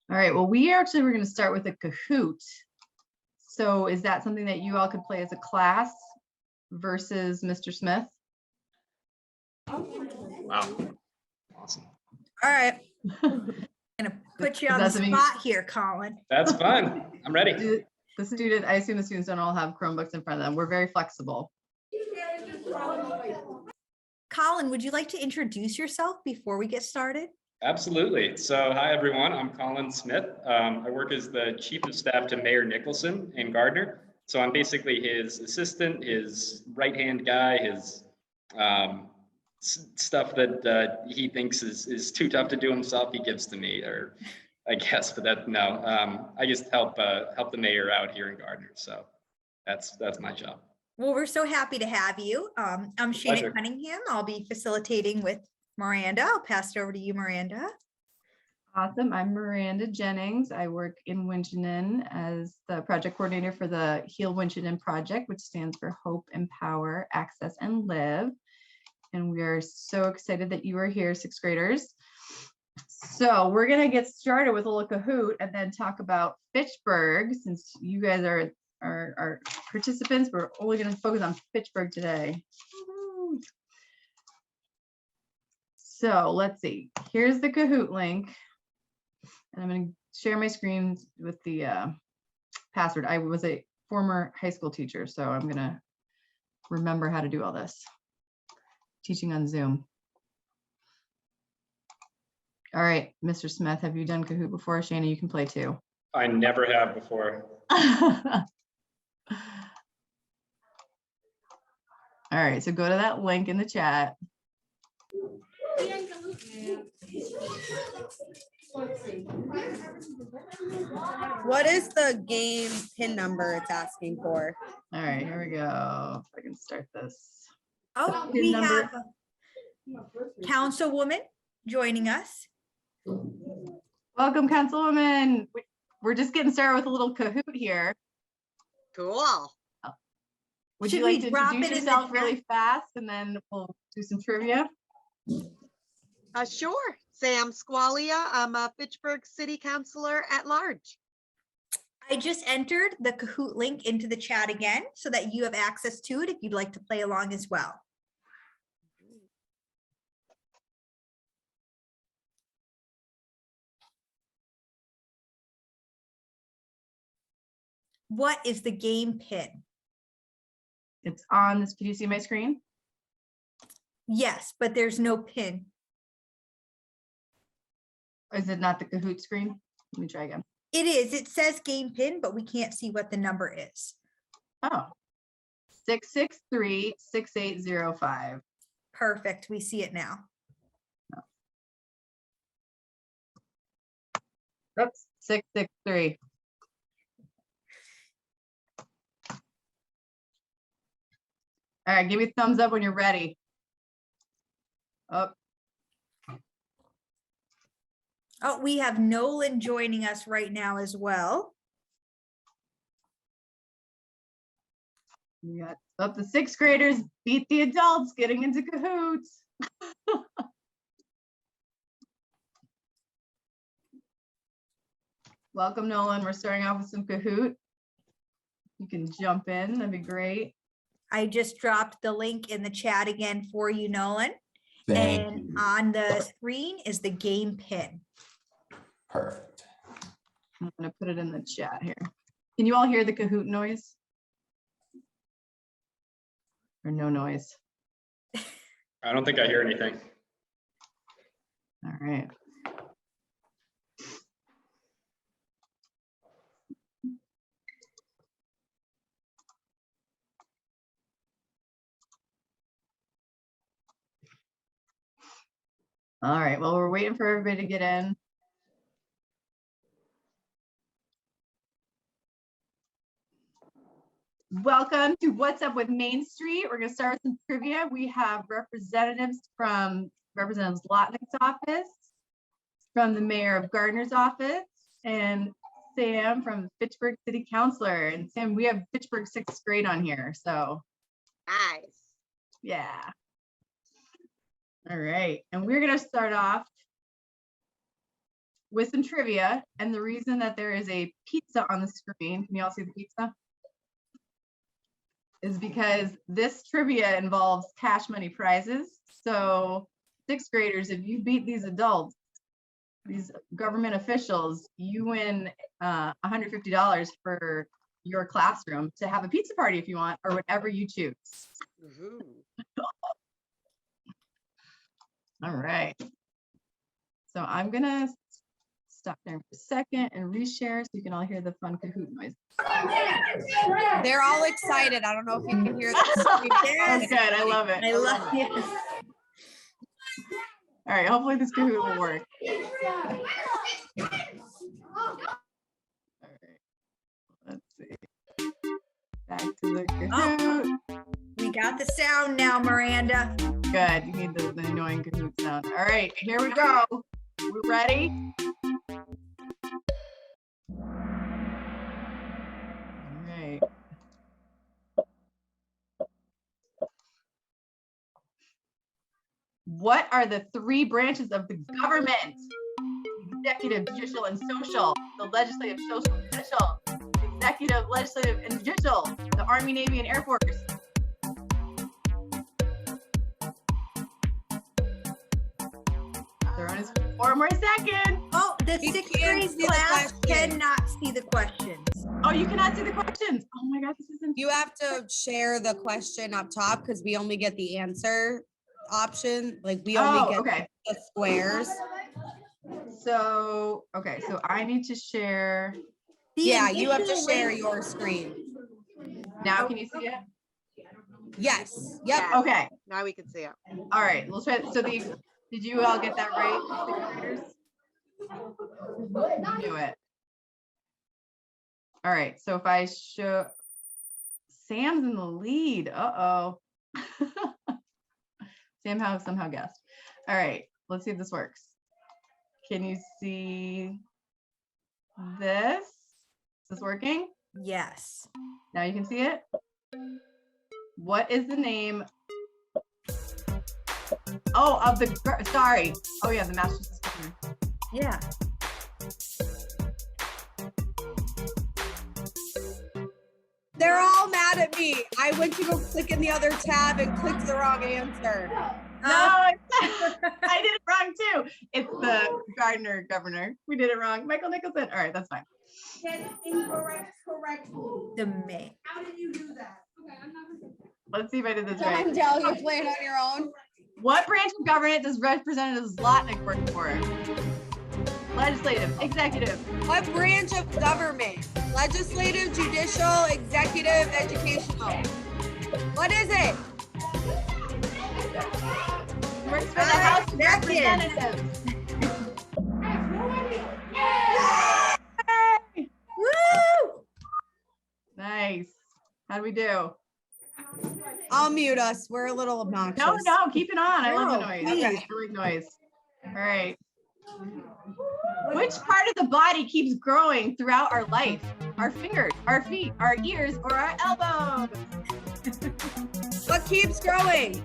All right, well, we're going to start with a Kahoot. So is that something that you all could play as a class versus Mr. Smith? Wow, awesome. All right. I'm gonna put you on the spot here, Colin. That's fun. I'm ready. I assume the students don't all have Chromebooks in front of them. We're very flexible. Colin, would you like to introduce yourself before we get started? Absolutely. So hi, everyone. I'm Colin Smith. I work as the Chief of Staff to Mayor Nicholson in Gardner. So I'm basically his assistant, his right-hand guy, his stuff that he thinks is too tough to do himself, he gives to me, or I guess, but I just help the mayor out here in Gardner. So that's my job. Well, we're so happy to have you. I'm Shana Cunningham. I'll be facilitating with Miranda. I'll pass it over to you, Miranda. Awesome. I'm Miranda Jennings. I work in Winchendon as the project coordinator for the Heal Winchendon project, which stands for Hope, Empower, Access, and Live. And we are so excited that you are here, sixth graders. So we're going to get started with a little Kahoot and then talk about Fitchburg. Since you guys are our participants, we're only going to focus on Fitchburg today. So let's see. Here's the Kahoot link. And I'm going to share my screen with the password. I was a former high school teacher, so I'm going to remember how to do all this. Teaching on Zoom. All right, Mr. Smith, have you done Kahoot before? Shana, you can play too. I never have before. All right, so go to that link in the chat. What is the game pin number it's asking for? All right, here we go. If I can start this. Oh, we have Councilwoman joining us. Welcome, Councilwoman. We're just getting started with a little Kahoot here. Cool. Would Should you like we to drop introduce it in the yourself chat? really fast and then we'll do some trivia? Sure. Sam Squailia. I'm a Fitchburg City Councilor at large. I just entered the Kahoot link into the chat again so that you have access to it if you'd like to play along as well. What is the game pin? It's on this. Can you see my screen? Yes, but there's no pin. Is it not the Kahoot screen? Let me try again. It is. It says game pin, but we can't see what the number is. Oh, 663-6805. Perfect. We see it now. Oops, 663. All right, give me a thumbs up when you're ready. Oh. Oh, we have Nolan joining us right now as well. We got up the sixth graders beat the adults getting into Kahoots. Welcome, Nolan. We're starting off with some Kahoot. You can jump in, that'd be great. I just dropped the link in the chat again for you, Nolan. Thank And you. on the screen is the game pin. Perfect. I'm gonna put it in the chat here. Can you all hear the Kahoot noise? Or no noise? I don't think I hear anything. All right. All right, well, we're waiting for everybody to get in. Welcome to What's Up with Main Street. We're going to start with some trivia. We have representatives from Representative Zlotnik's office, from the mayor of Gardner's office, and Sam from Fitchburg City Councilor. And Sam, we have Fitchburg sixth grade on here, so. Nice. Yeah. All right, and we're going to start off with some trivia. And the reason that there is a pizza on the screen, can you all see the pizza? Is because this trivia involves cash money prizes. So 6th graders, if you beat these adults, these government officials, you win $150 for your classroom to have a pizza party if you want, or whatever you choose. All right. So I'm gonna stop there for a second and reshare so you can all hear the fun Kahoot noise. They're all excited. I don't know if you can hear them. Oh, good. I love it. I love it. All right. Hopefully this Kahoot will work. All right. Let's see. Back to the Kahoot. We got the sound now, Miranda. Good. You need the annoying Kahoot sound. All right. Here we go. We ready? All right. What are the 3 branches of the government? Executive, judicial, and social. The legislative, social, judicial. Executive, legislative, and judicial. The Army, Navy, and Air Force. Throwing us 4 more seconds. Oh, the You 6th can't grade see the class question. cannot see the questions. Oh, you cannot see the questions. Oh my God, this isn't. You have to share the question up top because we only get the answer option. Like we only Oh, get okay. the squares. So, okay, so I need to share. Yeah, you have to initial share link- your screen. Now, can you see it? Yes. Yep. Yeah. Okay, Now we can see it. all right, we'll try. So did you all get that right? 6th graders? You knew it. All right, so if I show, Sam's in the lead. Uh-oh. Sam somehow guessed. All right, let's see if this works. Can you see this? Is this working? Yes. Now you can see it. What is the name? Oh, of the, sorry. Oh yeah, the master system. Yeah. They're all mad at me. I went to go click in the other tab and clicked the wrong answer. No, I did it wrong too. It's the Gardner governor. We did it wrong. Michael Nicholson. All right, that's fine. Incorrect, correct. The May. How did you do that? Let's see if I did this John right. Dell, you're playing on your own. What branch of government does Representative Zlotnik work for? Legislative, executive. What branch of government? Legislative, judicial, executive, educational. What is it? Works for the House of Second. Representatives. Yay! Woo! Nice. How do we do? I'll mute us. We're a little obnoxious. No, keep it on. I love the No, noise. please. I like noise. All right. Which part of the body keeps growing throughout our life? Our fingers, our feet, our ears, or our elbows? What keeps growing?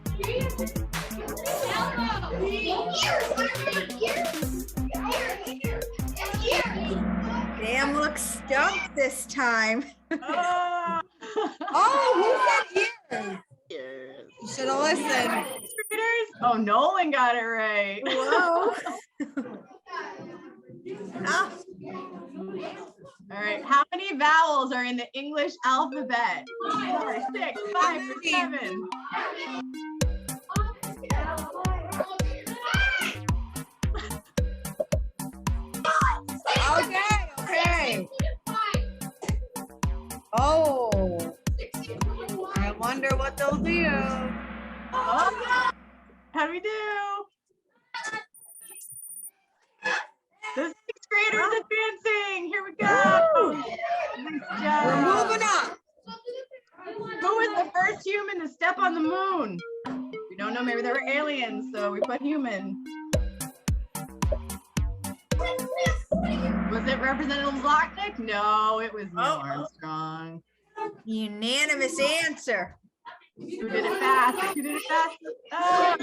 Sam looks stumped this time. Oh, Oh, who said ears? Yes. You should have listened. Oh, Nolan got it right. Whoa. Ah, All right. How many vowels are in the English alphabet? 4, 6, 5, or 7? Okay. Oh. I wonder what they'll do. Oh, how do we do? The 6th graders advancing. Here we go. Nice job. We're moving up. Who was the first human to step on the moon? We don't know. Maybe they were aliens, so we put human. Was it Representative Zlotnik? No, it was Neil Armstrong. unanimous answer. Who did it fast? Who did it fast? Oh,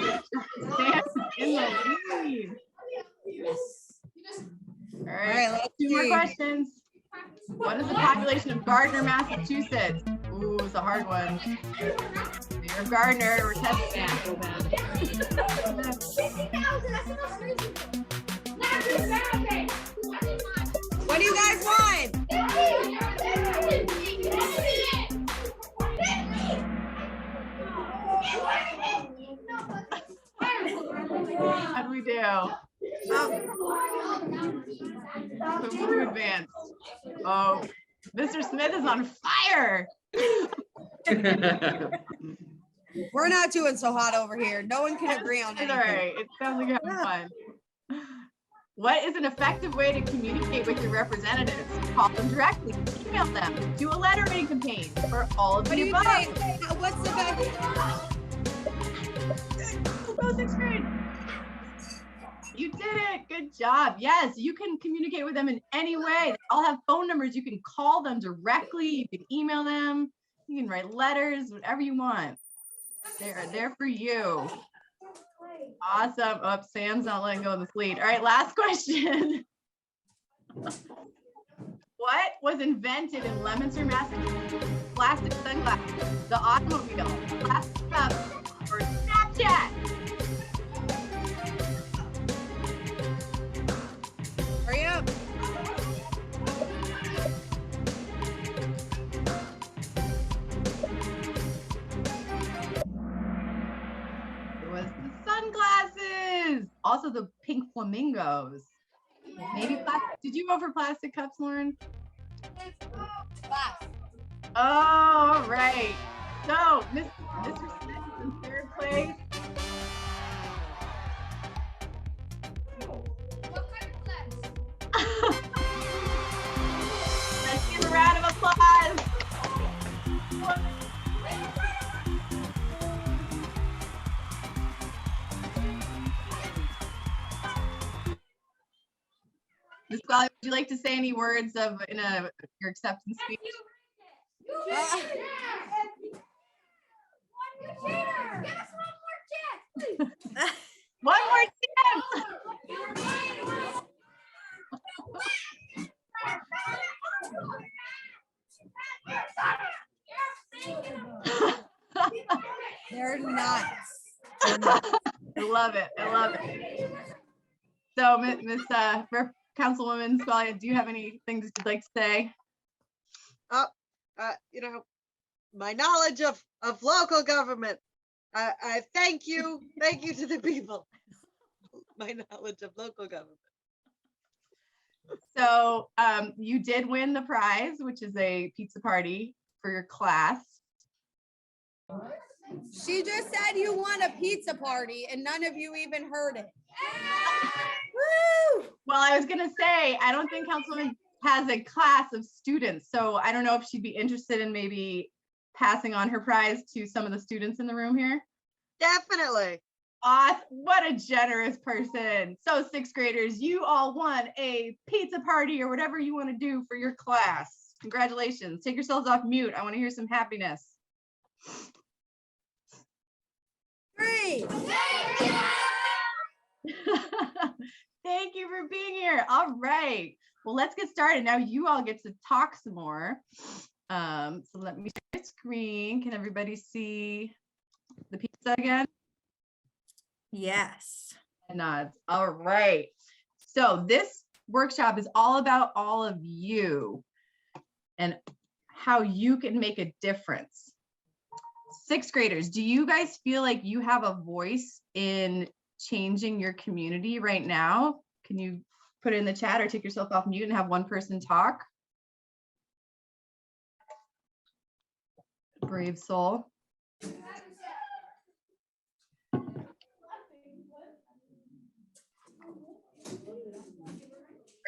Sam's in the lead. right, let's Two more see. questions. What is the population of Gardner, Massachusetts? Ooh, it's a hard one. Mayor Gardner, we're testing that. What do you guys want? How do we do? Who advanced? Oh, Mr. Smith is on fire. We're not doing so hot over here. No one can agree on It's all anything. right. It sounds like you're having fun. What is an effective way to communicate with your representatives? Call them directly, email them, do a letter writing campaign, or all of What do the you above. think? What's the best? Go sixth grade. You did it. Good job. Yes, you can communicate with them in any way. They all have phone numbers. You can call them directly. You can email them. You can write letters, whatever you want. They're there for you. Awesome. Oh, Sam's not letting go of this lead. All right, last question. What was invented in Leominster, Massachusetts? Plastic sunglasses, the automobile, plastic cup, or Snapchat? Hurry up. It was the sunglasses. Also the pink flamingos. Maybe plastic. Did you vote for plastic cups, Lauren? Oh, all right. So, Mr. Smith is in third place. Let's give a round of applause. Ms. Squailia, would you like to say any words of your acceptance speech? One more chance. They're nuts. I love it. I love it. So, Miss Councilwoman Squailia, do you have any things you'd like to say? You know, my knowledge of local government. I thank you to the people. My knowledge of local government. So you did win the prize, which is a pizza party for your class. She just said you want a pizza party and none of you even heard it. Woo! Well, I was gonna say, I don't think Councilwoman has a class of students, so I don't know if she'd be interested in maybe passing on her prize to some of the students in the room here. Definitely. What a generous person. So sixth graders, you all won a pizza party or whatever you want to do for your class. Congratulations. Take yourselves off mute. I want to hear some happiness. 3. Thank you for being here. All right. Well, let's get started. Now you all get to talk some more. So let me share my screen. Can everybody see the pizza again? Yes. Nods. All right. So this workshop is all about all of you and how you can make a difference. Sixth graders, do you guys feel like you have a voice in changing your community right now? Can you put it in the chat or take yourself off mute and have one person talk? Brave soul.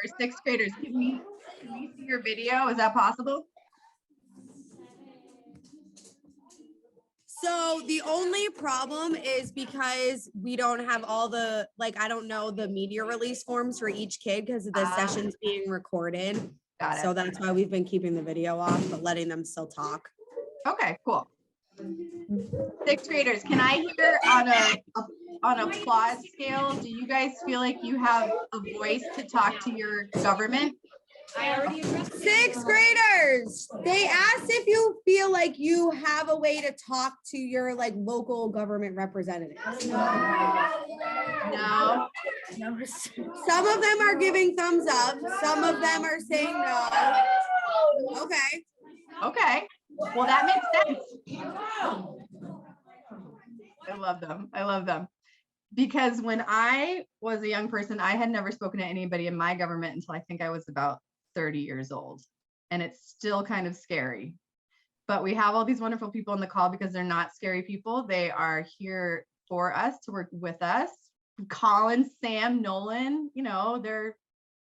Or sixth graders, can we see your video? Is that possible? So the only problem is because we don't have all the, like, I don't know the media release forms for each kid because the session's being recorded. Got it. So that's why we've been keeping the video off, but letting them still talk. Okay, cool. Sixth graders, can I hear on on a applause scale, do you guys feel like you have a voice to talk to your government? Sixth graders, they asked if you feel like you have a way to talk to your like local government representatives. No. Some of them are giving thumbs up. Some of them are saying no. Okay. Okay. Well, that makes sense. I love them. I love them. Because when I was a young person, I had never spoken to anybody in my government until I think I was about 30 years old. And it's still kind of scary. But we have all these wonderful people on the call because they're not scary people. They are here for us, to work with us. Colin, Sam, Nolan, you know, they're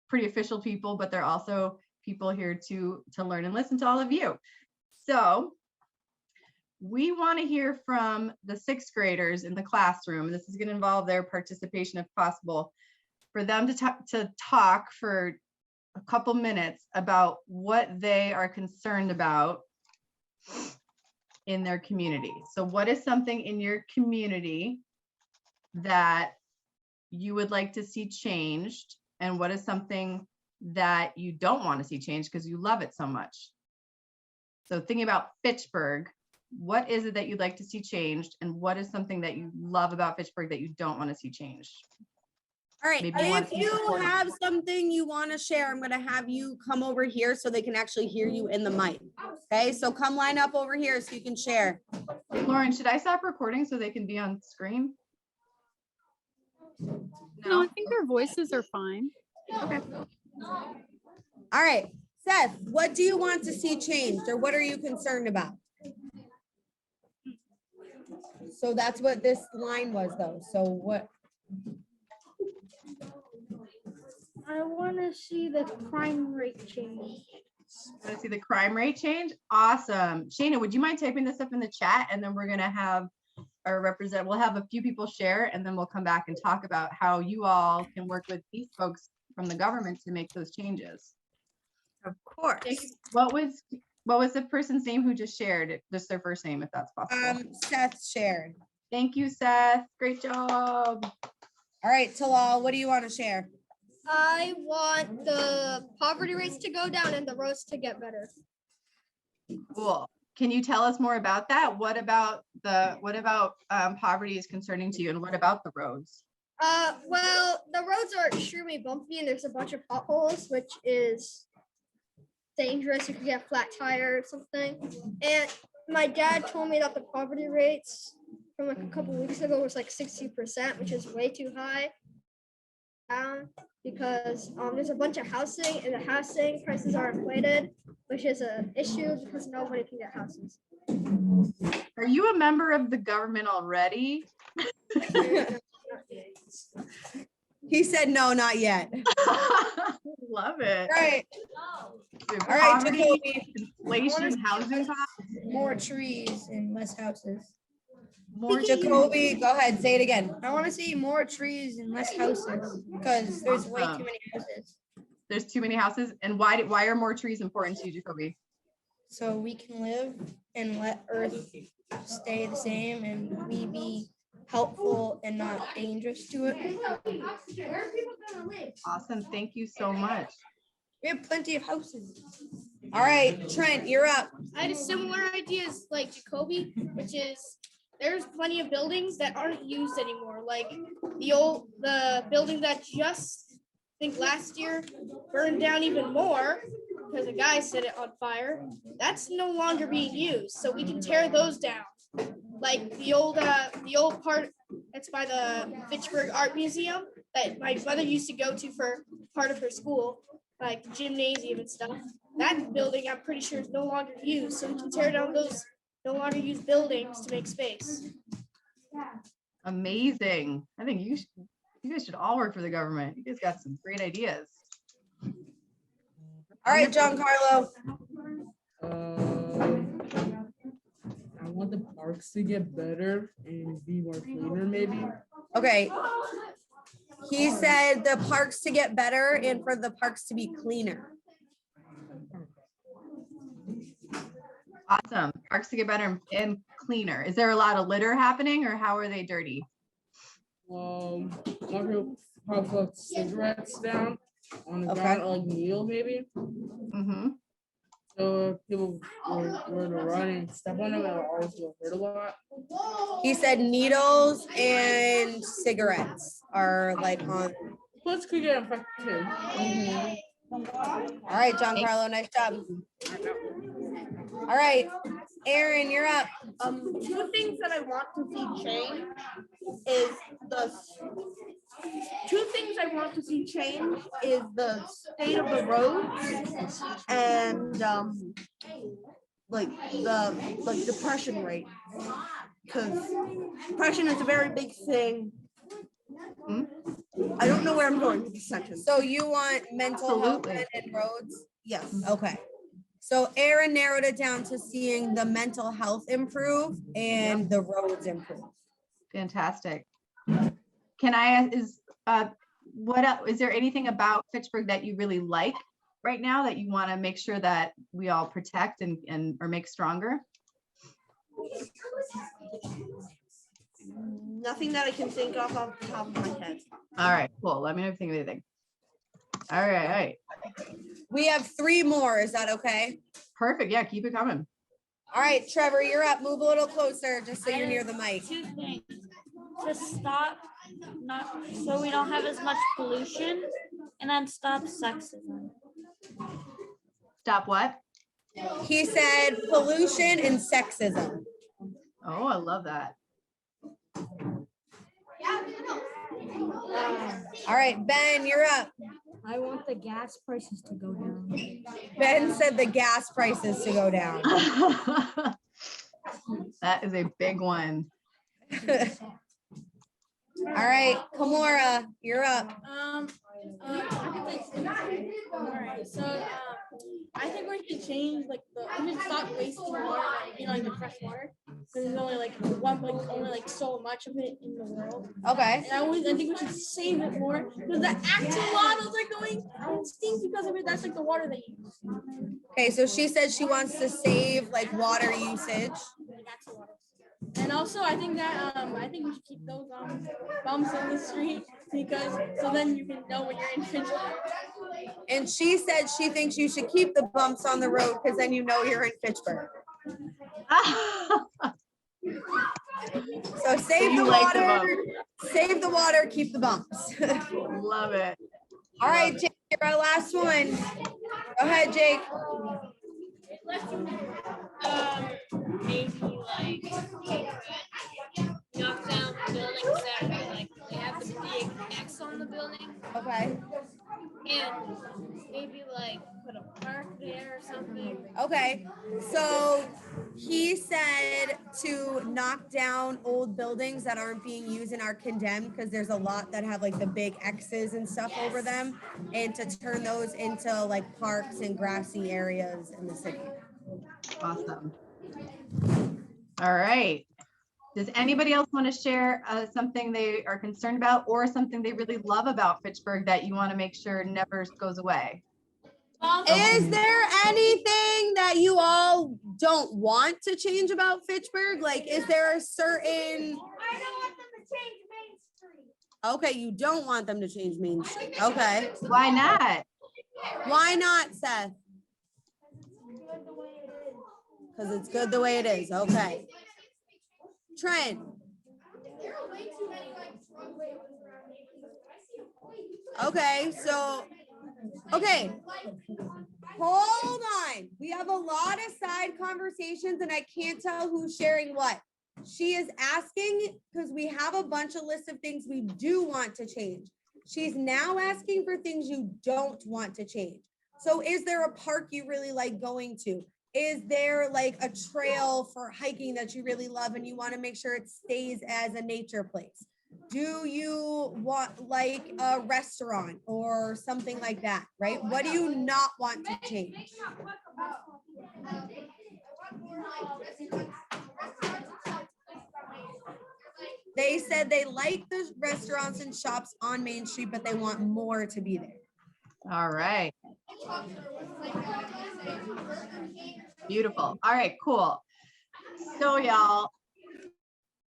pretty official people, but they're also people here to learn and listen to all of you. So we want to hear from the sixth graders in the classroom. This is going to involve their participation if possible, for them to talk for a couple minutes about what they are concerned about in their community. So what is something in your community that you would like to see changed? And what is something that you don't want to see changed because you love it so much? So thinking about Fitchburg, what is it that you'd like to see changed? And what is something that you love about Fitchburg that you don't want to see changed? All right. Maybe you want If to you support it. have something you want to share, I'm going to have you come over here so they can actually hear you in the mic. Okay. So come line up over here so you can share. Lauren, should I stop recording so they can be on screen? No, I think their voices are fine. Okay. All right. Seth, what do you want to see changed or what are you concerned about? So that's what this line was though. So what? I want to see the crime rate change. Want to see the crime rate change? Awesome. Shayna, would you mind typing this up in the chat? And then we're going to have our we'll have a few people share, and then we'll come back and talk about how you all can work with these folks from the government to make those changes. Of course. What was the person's name who just shared it? Just their first name, if that's possible. Seth shared. Thank you, Seth. Great job. All right, Talal, what do you want to share? I want the poverty rates to go down and the roads to get better. Cool. Can you tell us more about that? What about poverty is concerning to you, and what about the roads? Well, the roads are extremely bumpy and there's a bunch of potholes, which is dangerous. You could get a flat tire or something. And my dad told me that the poverty rates from like a couple weeks ago was like 60%, which is way too high. Because there's a bunch of housing and the housing prices are inflated, which is an issue because nobody can get houses. Are you a member of the government already? He said no, not yet. Love it. Right. Dude, All right, poverty, Jacoby. inflation, housing costs. More trees and less houses. More Jacoby, go ahead, say it again. I want to see more trees and less houses because there's way too many houses. There's too many houses. And why are more trees important to you, Jacoby? So we can live and let Earth stay the same and we be helpful and not dangerous to it. Where are people gonna live? Awesome. Thank you so much. We have plenty of houses. All right, Trent, you're up. I had a similar idea as like Jacoby, which is there's plenty of buildings that aren't used anymore. Like the building that just I think last year burned down even more because a guy set it on fire. That's no longer being used. So we can tear those down. Like the old part that's by the Fitchburg Art Museum that my mother used to go to for part of her school, like the gymnasium and stuff. That building I'm pretty sure is no longer used. So we can tear down those no longer used buildings to make space. Amazing. I think you guys should all work for the government. You guys got some great ideas. All right, Giancarlo. I want the parks to get better and be more cleaner, maybe. Okay. He said the parks to get better and for the parks to be cleaner. Some people probably put cigarettes down on the Okay. ground, or like needle maybe. Mm-hmm. So if people were to run and step on them, it'll always get hurt a lot. He said needles and cigarettes are like on. Plus could get infected too. Mhm. All right, Giancarlo, nice job. All right, Aaron, you're up. Two things that I want to see change is the state of the roads and like the depression rate, because depression is a very big thing. I don't know where I'm going with the sentence. So you want mental health Absolutely. and roads? Yes. Okay. So Aaron narrowed it down to seeing the mental health improve and the roads improve. Fantastic. Can I, is there anything about Fitchburg that you really like right now that you want to make sure that we all protect and or make stronger? Nothing that I can think of off the top of my head. All right, cool. Let me know if you think of anything. All right, all right. We have 3 more. Is that okay? Perfect. Yeah, keep it coming. All right, Trevor, you're up. Move a little closer just so you're near the mic. 2 things to stop, so we don't have as much pollution, and then stop sexism. Stop what? He said pollution and sexism. Oh, I love that. All right, Ben, you're up. I want the gas prices to go down. Ben said the gas prices to go down. That is a big one. All right, Kamora, you're up. All right, so I think we should change we should stop wasting water, like the fresh water, because there's only only so much of it in the world. Okay. And I think we should save it more, because the axolotls are going extinct because of it. That's the water they use. Okay, so she said she wants to save water usage. And also, I think we should keep those bumps in the street, because so then you can know when you're in Fitchburg. And she said she thinks you should keep the bumps on the road because then you know you're in Fitchburg. So save the water, save the water, keep the bumps. Love it. All right, Jake, you're our last one. Go ahead, Jake. Maybe knock down buildings that they have the big X on the building. Okay. And maybe put a park there or something. Okay, so he said to knock down old buildings that aren't being used and are condemned, because there's a lot that have the big X's and stuff over them, and to turn those into parks and grassy areas in the city. Awesome. All right. Does anybody else want to share something they are concerned about or something they really love about Fitchburg that you want to make sure never goes away? Is there anything that you all don't want to change about Fitchburg? Is there a certain... I don't want them to change Main Street. Okay, you don't want them to change Main Street. Okay. Why not? Why not, Seth? Because it's good the way it is. Okay. Trent. Okay, so, okay. Hold on. We have a lot of side conversations and I can't tell who's sharing what. She is asking, because we have a bunch of lists of things we do want to change. She's now asking for things you don't want to change. So is there a park you really like going to? Is there a trail for hiking that you really love and you want to make sure it stays as a nature place? Do you want a restaurant or something like that, right? What do you not want to change? They said they like the restaurants and shops on Main Street, but they want more to be there. All right. Beautiful. All right, cool. So y'all,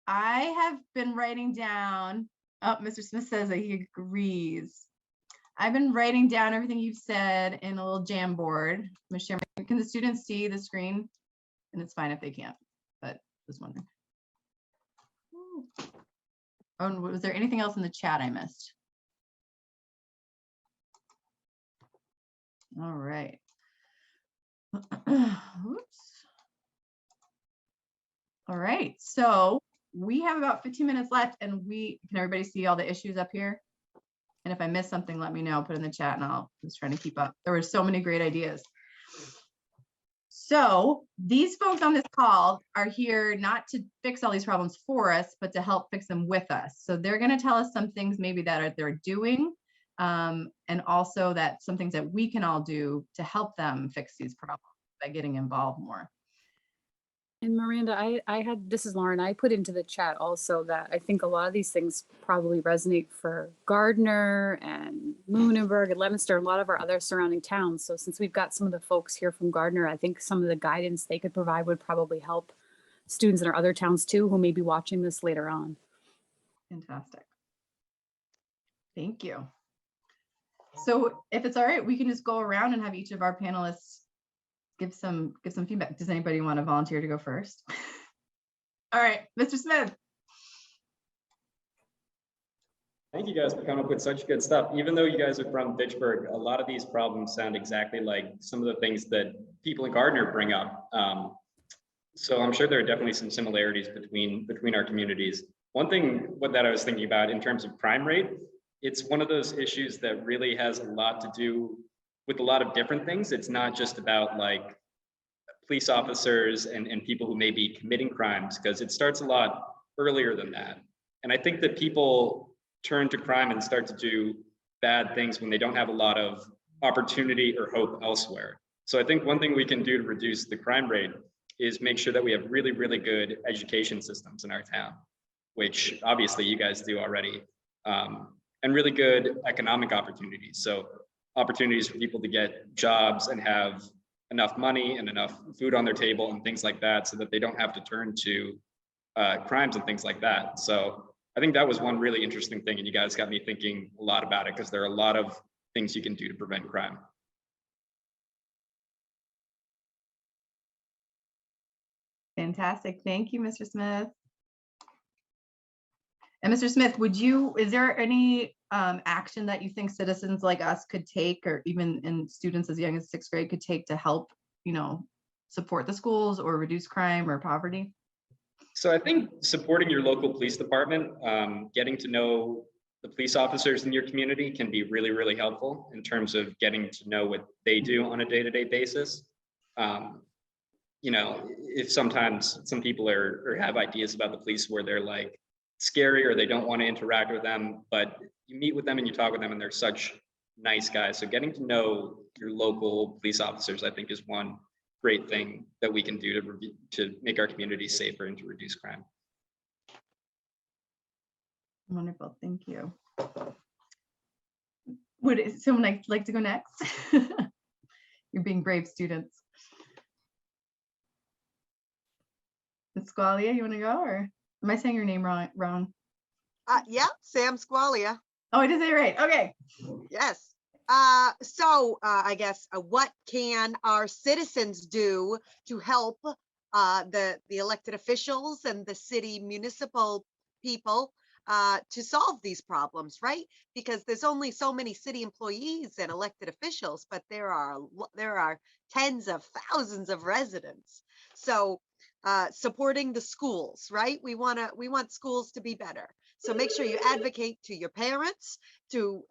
I have been writing down Oh, Mr. Smith says that he agrees. I've been writing down everything you've said in a little Jamboard. Can the students see the screen? And it's fine if they can't, but just wondering. Oh, and was there anything else in the chat I missed? All right. Oops. All right, so we have about 15 minutes left, and can everybody see all the issues up here? And if I miss something, let me know, put in the chat, and I'll just trying to keep up. There were so many great ideas. So these folks on this call are here not to fix all these problems for us, but to help fix them with us. So they're going to tell us some things maybe that they're doing, and also that some things that we can all do to help them fix these problems by getting involved more. And Miranda, this is Lauren, I put into the chat also that I think a lot of these things probably resonate for Gardner and Lunenburg and Leominster, and a lot of our other surrounding towns. So since we've got some of the folks here from Gardner, I think some of the guidance they could provide would probably help students in our other towns too, who may be watching this later on. Fantastic. Thank you. So if it's all right, we can just go around and have each of our panelists give some feedback. Does anybody want to volunteer to go first? All right, Mr. Smith. Thank you guys for coming up with such good stuff. Even though you guys are from Fitchburg, a lot of these problems sound exactly like some of the things that people in Gardner bring up. So I'm sure there are definitely some similarities between our communities. One thing that I was thinking about in terms of crime rate, it's one of those issues that really has a lot to do with a lot of different things. It's not just about like police officers and people who may be committing crimes, because it starts a lot earlier than that. And I think that people turn to crime and start to do bad things when they don't have a lot of opportunity or hope elsewhere. So I think one thing we can do to reduce the crime rate is make sure that we have really, really good education systems in our town, which obviously you guys do already, and really good economic opportunities. So opportunities for people to get jobs and have enough money and enough food on their table and things like that, so that they don't have to turn to crimes and things like that. So I think that was one really interesting thing, and you guys got me thinking a lot about it, because there are a lot of things you can do to prevent crime. Fantastic. Thank you, Mr. Smith. And Mr. Smith, is there any action that you think citizens like us could take, or even in students as young as 6th grade could take to help, support the schools or reduce crime or poverty? So I think supporting your local police department, getting to know the police officers in your community can be really, really helpful in terms of getting to know what they do on a day-to-day basis. If sometimes some people or have ideas about the police where they're like scary or they don't want to interact with them, but you meet with them and you talk with them and they're such nice guys. So getting to know your local police officers, I think, is one great thing that we can do to make our community safer and to reduce crime. Wonderful, thank you. Would someone like to go next? You're being brave students. Ms. Squailia, you want to go, or am I saying your name wrong? Yeah, Sam Squailia. Oh, I did say it right. Okay. Yes. I guess what can our citizens do to help the elected officials and the city municipal people to solve these problems, right? Because there's only so many city employees and elected officials, but there are tens of thousands of residents. So supporting the schools, right? We want schools to be better. So make sure you advocate to your parents to,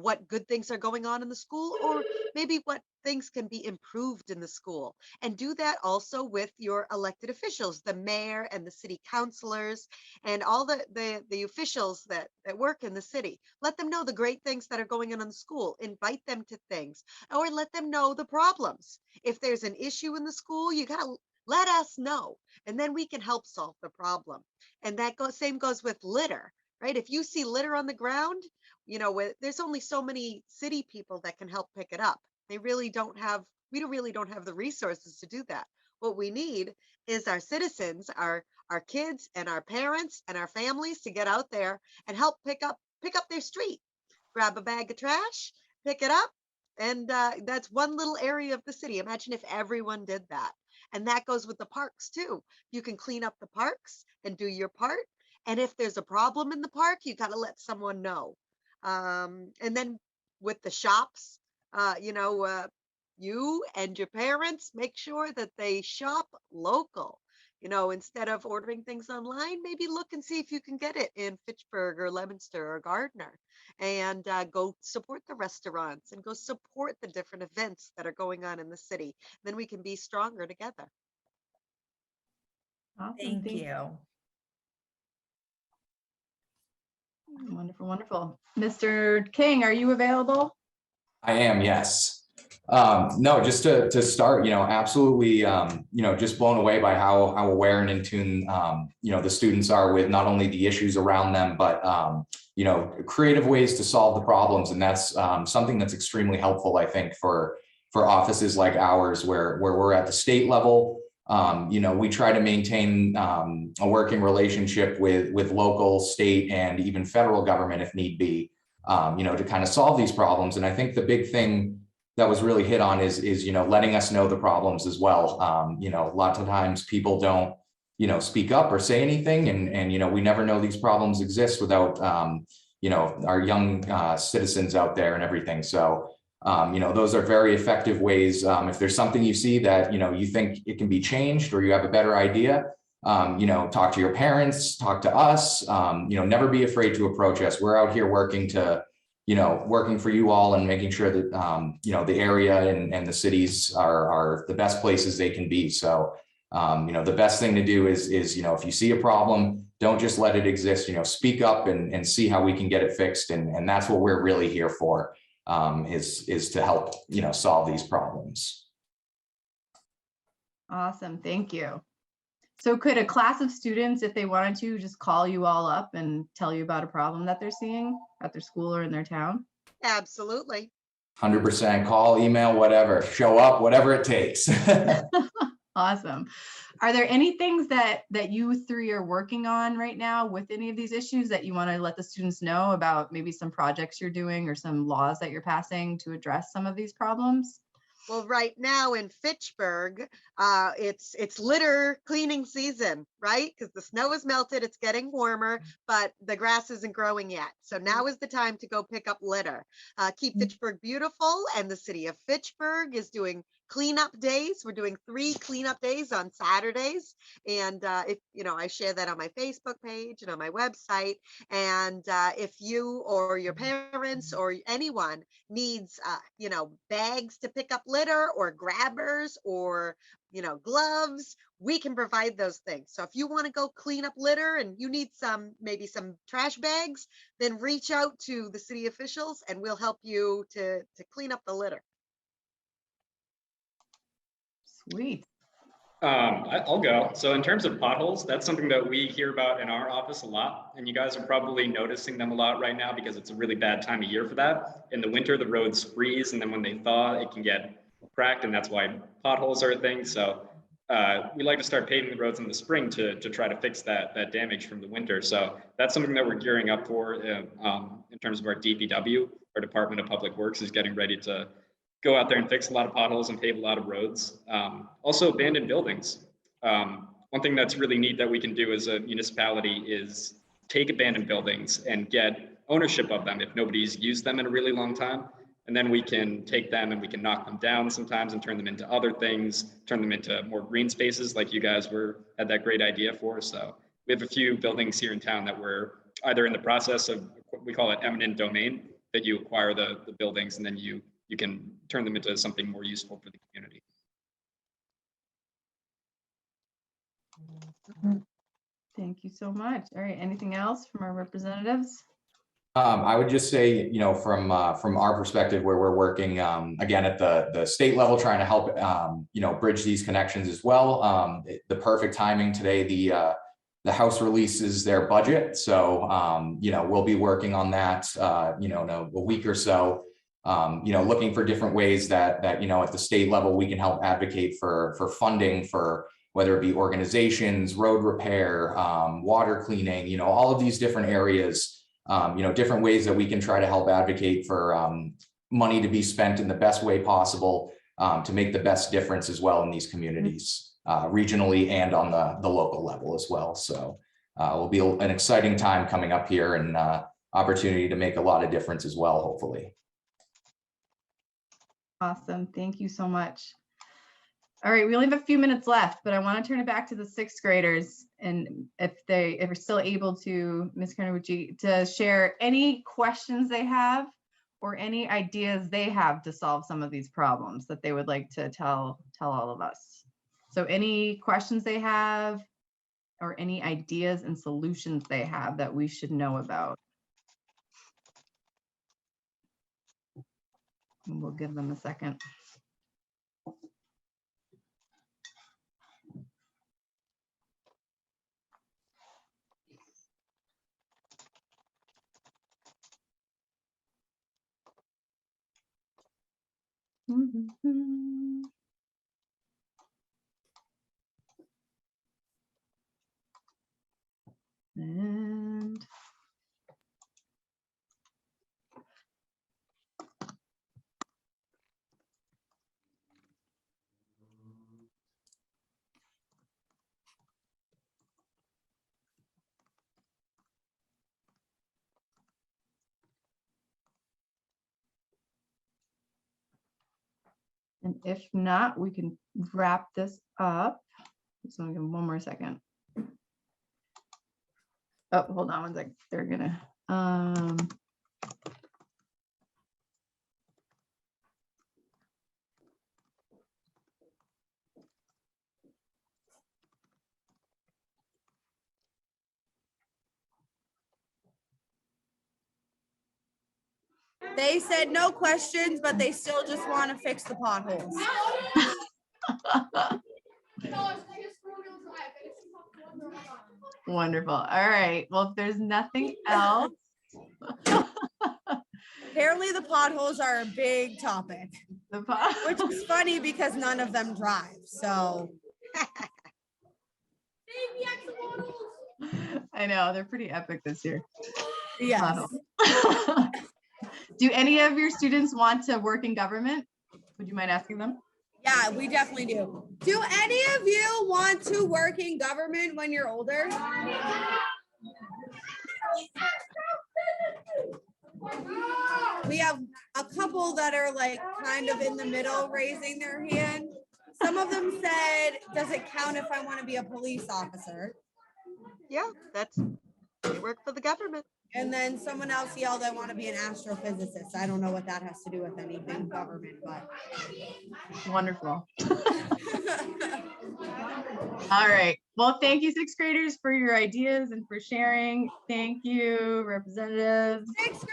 what good things are going on in the school, or maybe what things can be improved in the school. And do that also with your elected officials, the mayor and the city councilors and all the officials that work in the city. Let them know the great things that are going on in the school. Invite them to things, or let them know the problems. If there's an issue in the school, you gotta let us know, and then we can help solve the problem. And that same goes with litter, right? If you see litter on the ground, there's only so many city people that can help pick it up. We really don't have the resources to do that. What we need is our citizens, our our kids and our parents and our families to get out there and help pick up their street. Grab a bag of trash, pick it up, and that's one little area of the city. Imagine if everyone did that. And that goes with the parks too. You can clean up the parks and do your part. And if there's a problem in the park, you got to let someone know. And then with the shops, you and your parents make sure that they shop local. Instead of ordering things online, maybe look and see if you can get it in Fitchburg or Leominster or Gardner, and go support the restaurants and go support the different events that are going on in the city. Then we can be stronger together. Awesome. Thank you. Wonderful, wonderful. Mr. King, are you available? I am, yes. No, just to start, absolutely, just blown away by how aware and in tune, the students are with not only the issues around them, but, creative ways to solve the problems. And that's something that's extremely helpful, I think, for offices like ours, where we're at the state level. We try to maintain a working relationship with local, state, and even federal government if need be, to kind of solve these problems. And I think the big thing that was really hit on is letting us know the problems as well. Lots of times people don't, speak up or say anything, and we never know these problems exist without, our young citizens out there and everything. So, those are very effective ways. If there's something you see that, you think it can be changed or you have a better idea, talk to your parents, talk to us, never be afraid to approach us. We're out here working for you all and making sure that, the area and the cities are the best places they can be. So, the best thing to do is, if you see a problem, don't just let it exist, speak up and see how we can get it fixed. And that's what we're really here for, is to help, solve these problems. Awesome. Thank you. So could a class of students, if they wanted to, just call you all up and tell you about a problem that they're seeing at their school or in their town? Absolutely. 100%. Call, email, whatever, show up, whatever it takes. Awesome. Are there any things that you three are working on right now with any of these issues that you want to let the students know about, maybe some projects you're doing or some laws that you're passing to address some of these problems? Well, right now in Fitchburg, it's litter cleaning season, right? Because the snow is melted, it's getting warmer, but the grass isn't growing yet. So now is the time to go pick up litter. Keep Fitchburg Beautiful and the city of Fitchburg is doing cleanup days. We're doing 3 cleanup days on Saturdays. And I share that on my Facebook page and on my website. And if you or your parents or anyone needs, bags to pick up litter or grabbers or, gloves, we can provide those things. So if you want to go clean up litter and you need maybe some trash bags, then reach out to the city officials and we'll help you to clean up the litter. Sweet. I'll go. So in terms of potholes, that's something that we hear about in our office a lot. And you guys are probably noticing them a lot right now because it's a really bad time of year for that. In the winter, the roads freeze. And then when they thaw, it can get cracked. And that's why potholes are a thing. So we like to start paving the roads in the spring to try to fix that damage from the winter. So that's something that we're gearing up for in terms of our DPW. Our Department of Public Works is getting ready to go out there and fix a lot of potholes and pave a lot of roads. Also abandoned buildings. One thing that's really neat that we can do as a municipality is take abandoned buildings and get ownership of them if nobody's used them in a really long time. And then we can take them and we can knock them down sometimes and turn them into other things, turn them into more green spaces like you guys had that great idea for. So we have a few buildings here in town that we're either in the process of, we call it eminent domain, that you acquire the buildings and then you can turn them into something more useful for the community. Thank you so much. All right, anything else from our representatives? I would just say, from our perspective, where we're working again at the state level, trying to help bridge these connections as well. The perfect timing today, the House releases their budget, so we'll be working on that in a week or so. Looking for different ways that at the state level we can help advocate for funding for whether it be organizations, road repair, water cleaning, you know, all of these different areas, you know, different ways that we can try to help advocate for money to be spent in the best way possible to make the best difference as well in these communities, regionally and on the local level as well. So will be an exciting time coming up here, and opportunity to make a lot of difference as well, hopefully. Awesome. Thank you so much. All right, we only have a few minutes left, but I want to turn it back to the sixth graders, and if they're still able to, Ms. Carnowucci, to share any questions they have or any ideas they have to solve some of these problems that they would like to tell all of us. So any questions they have or any ideas and solutions they have that we should know about. And we'll give them a second. And if not, we can wrap this up. Just want to give them one more second. Oh, hold on one sec. They're gonna. They said no questions, but they still just want to fix the potholes. Wonderful. All right. Well, if there's nothing else. Apparently the potholes are a big topic, which is funny because none of them drive. So I know they're pretty epic this year. yes. Do any of your students want to work in government? Would you mind asking them? Yeah, we definitely do. Do any of you want to work in government when you're older? We have a couple that are like kind of in the middle raising their hand. Some of them said, does it count if I want to be a police officer? Yeah, they work for the government. And then someone else yelled, I want to be an astrophysicist. I don't know what that has to do with anything government, but. Wonderful. All right. Well, thank you, sixth graders, for your ideas and for sharing. Thank you, representatives,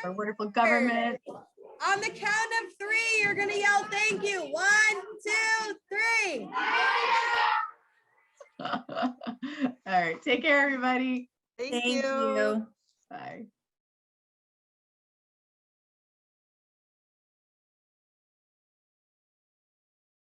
our wonderful government. On the count of three, you're going to yell, thank you. 1, 2, 3. All right. Take care, everybody. Thank you. Bye.